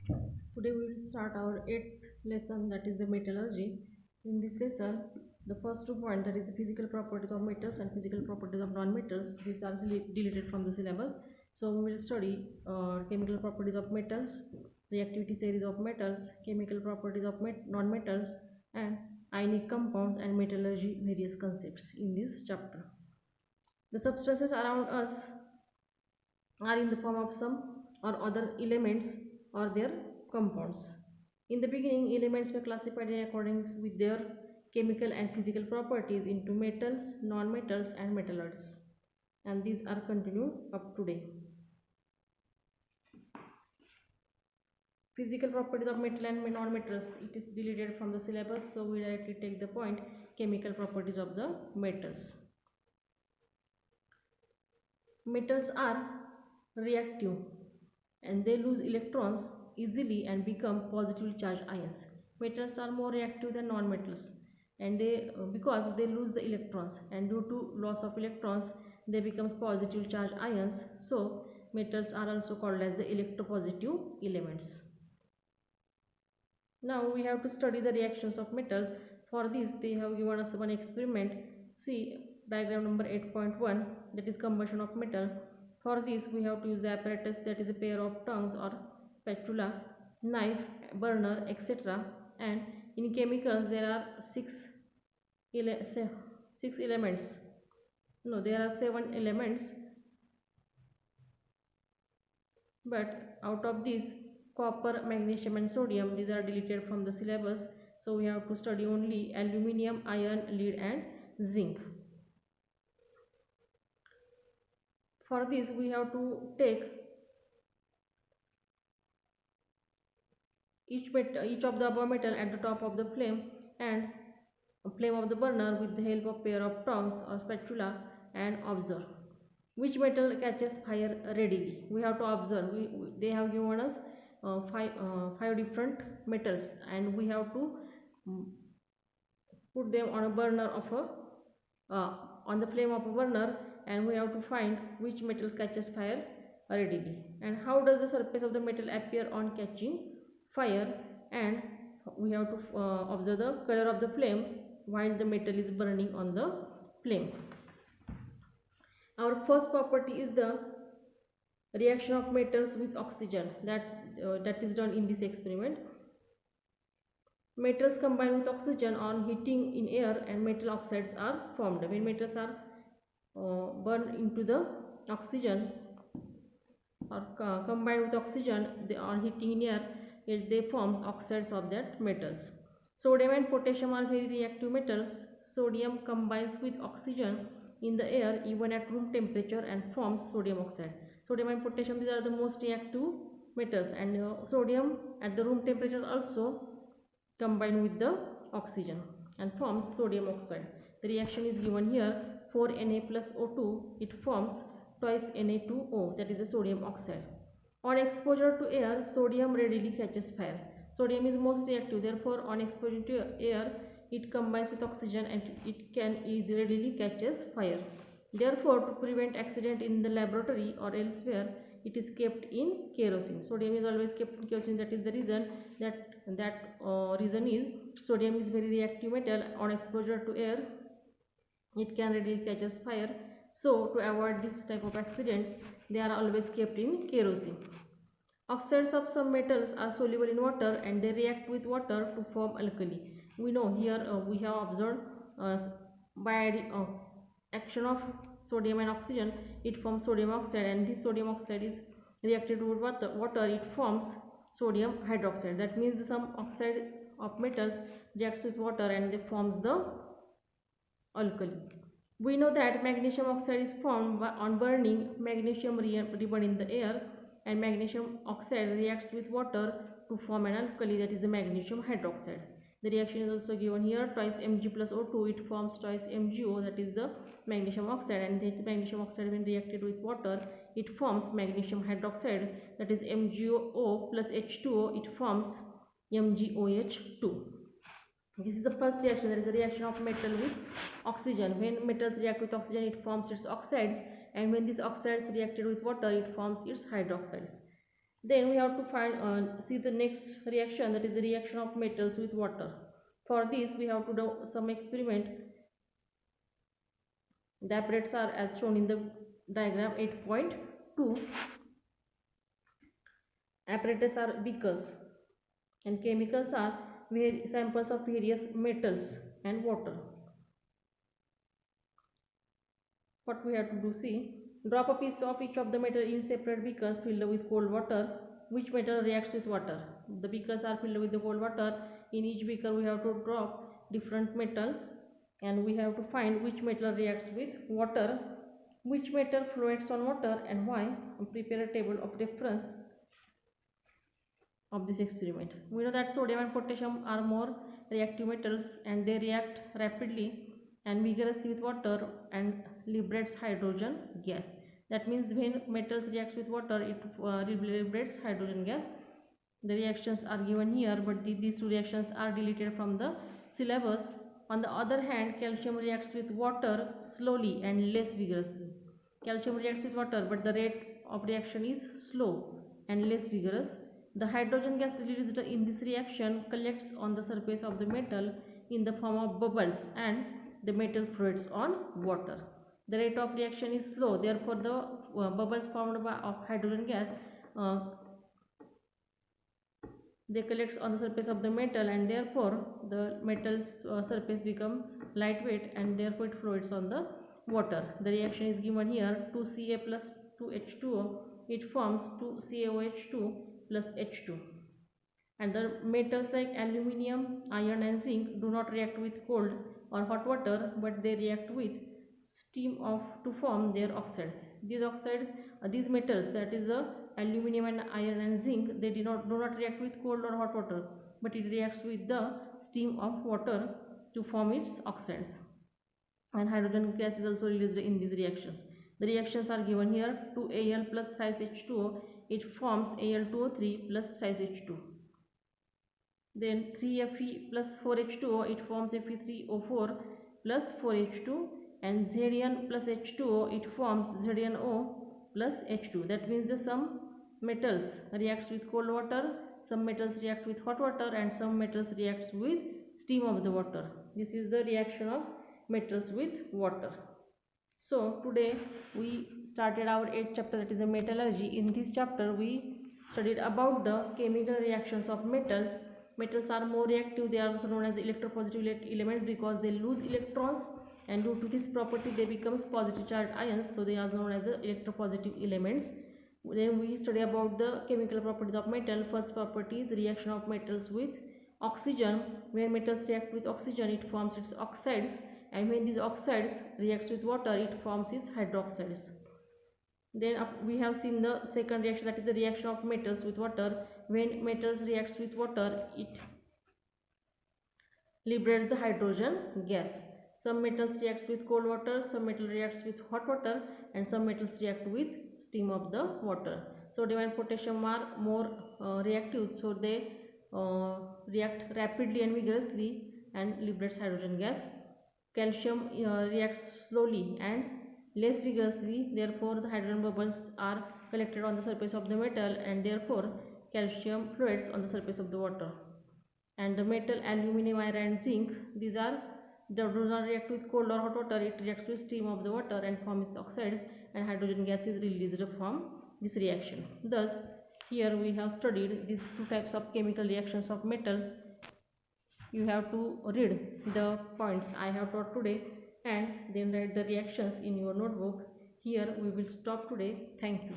Today we will start our 8th lesson, that is the metallurgy. In this lesson, the first 2 points, that is the physical properties of metals and physical properties of non-metals, these are deleted from the syllabus. So we will study chemical properties of metals, reactivity series of metals, chemical properties of non-metals, and ionic compounds and metallurgy various concepts in this chapter. The substances around us are in the form of some or other elements or their compounds. In the beginning, elements were classified in accordance with their chemical and physical properties into metals, non-metals and metalloids, and these are continued up to date. Physical properties of metal and non-metals, it is deleted from the syllabus, so we directly take the point chemical properties of the metals. Metals are reactive and they lose electrons easily and become positively charged ions. Metals are more reactive than non-metals, and they because they lose the electrons, and due to loss of electrons they become positive charged ions. So metals are also called as the electropositive elements. Now we have to study the reactions of metals. For this they have given us one experiment. See diagram number 8.1, that is combustion of metal. For this we have to use the apparatus, that is a pair of tongues or spatula, knife, burner, etc. And in chemicals there are six elements. No, there are 7 elements, but out of these copper, magnesium and sodium, these are deleted from the syllabus. So we have to study only aluminium, iron, lead and zinc. For this we have to take each of the above metal at the top of the flame and flame of the burner with the help of pair of tongs or spatula, and observe which metal catches fire readily. We have to observe. They have given us five different metals, and we have to mm, put them on a burner of a on the flame of a burner, and we have to find which metal catches fire readily. And how does the surface of the metal appear on catching fire? And we have to observe the color of the flame while the metal is burning on the flame. Our first property is the reaction of metals with oxygen, that is done in this experiment. Metals combine with oxygen on heating in air and metal oxides are formed. When metals are burned into the oxygen or combined with oxygen, they are heating in air, they forms oxides of that metals. Sodium and potassium are very reactive metals. Sodium combines with oxygen in the air even at room temperature and forms sodium oxide. Sodium and potassium, these are the most reactive metals, and sodium at the room temperature also combine with the oxygen and forms sodium oxide. The reaction is given here. 4Na plus O2, it forms twice Na2O, that is the sodium oxide. On exposure to air, sodium readily catches fire. Sodium is most reactive, therefore on exposure to air, it combines with oxygen and it can readily catches fire. Therefore, to prevent accident in the laboratory or elsewhere, it is kept in kerosene. Sodium is always kept in kerosene. That is the reason reason is sodium is very reactive metal. On exposure to air, it can readily catches fire. So to avoid this type of accidents, they are always kept in kerosene. Oxides of some metals are soluble in water and they react with water to form alkali. We know here we have observed by action of sodium and oxygen, it forms sodium oxide, and this sodium oxide is reacted with water, it forms sodium hydroxide. That means some oxides of metals reacts with water and it forms the alkali. We know that magnesium oxide is formed on burning magnesium ribbon in the air, and magnesium oxide reacts with water to form an alkali, that is the magnesium hydroxide. The reaction is also given here. Twice Mg plus O2, it forms twice MgO, that is the magnesium oxide, and the magnesium oxide when reacted with water, it forms magnesium hydroxide, that is MgO plus H2O, it forms MgOH2. This is the first reaction, that is the reaction of metal with oxygen. When metals react with oxygen, it forms its oxides, and when these oxides reacted with water, it forms its hydroxides. Then we have to see the next reaction, that is the reaction of metals with water. For this we have to do some experiment. The apparatus are as shown in the diagram 8.2. Apparatus are beakers and chemicals are samples of various metals and water. What we have to do, see, drop a piece of each of the metal in separate beakers filled with cold water. Which metal reacts with water? The beakers are filled with the cold water. In each beaker we have to drop different metal and we have to find which metal reacts with water, which metal floats on water and why, and prepare a table of reference of this experiment. We know that sodium and potassium are more reactive metals and they react rapidly and vigorously with water and liberates hydrogen gas. That means when metals react with water, it liberates hydrogen gas. The reactions are given here, but these two reactions are deleted from the syllabus. On the other hand, calcium reacts with water slowly and less vigorously. Calcium reacts with water, but the rate of reaction is slow and less vigorous. The hydrogen gas released in this reaction collects on the surface of the metal in the form of bubbles and the metal floats on water. The rate of reaction is slow, therefore the bubbles formed of hydrogen gas they collect on the surface of the metal and therefore the metal's surface becomes lightweight and therefore it floats on the water. The reaction is given here, 2Ca plus 2H2O, it forms 2CaOH2 plus H2. And the metals like aluminium, iron and zinc do not react with cold or hot water, but they react with steam to form their oxides. These metals, that is the aluminium and iron and zinc, they do not react with cold or hot water, but it reacts with the steam of water to form its oxides. And hydrogen gas is also released in these reactions. The reactions are given here, 2Al plus thrice H2O, it forms Al2O3 plus thrice H2. Then 3Fe plus 4H2O, it forms Fe3O4 plus 4H2, and Zn plus H2O, it forms ZnO plus H2. That means the some metals reacts with cold water, some metals react with hot water, and some metals reacts with steam of the water. This is the reaction of metals with water. So today we started our 8th chapter, that is the metallurgy. In this chapter we studied about the chemical reactions of metals. Metals are more reactive, they are also known as electropositive elements because they lose electrons, and due to this property they become positive charged ions, so they are known as the electropositive elements. Then we study about the chemical properties of metal. First property is reaction of metals with oxygen. When metals react with oxygen, it forms its oxides, and when these oxides reacts with water, it forms its hydroxides. Then we have seen the second reaction, that is the reaction of metals with water. When metals reacts with water, it liberates the hydrogen gas. Some metals reacts with cold water, some metal reacts with hot water, and some metals react with steam of the water. Sodium and potassium are more reactive, so they react rapidly and vigorously and liberates hydrogen gas. Calcium reacts slowly and less vigorously, therefore the hydrogen bubbles are collected on the surface of the metal and therefore calcium floats on the surface of the water. And the metal aluminium, iron and zinc, these do not react with cold or hot water, it reacts with steam of the water and forms oxides, and hydrogen gas is released from this reaction. Thus here we have studied these two types of chemical reactions of metals. You have to read the points I have taught today and then write the reactions in your notebook. Here we will stop today. Thank you.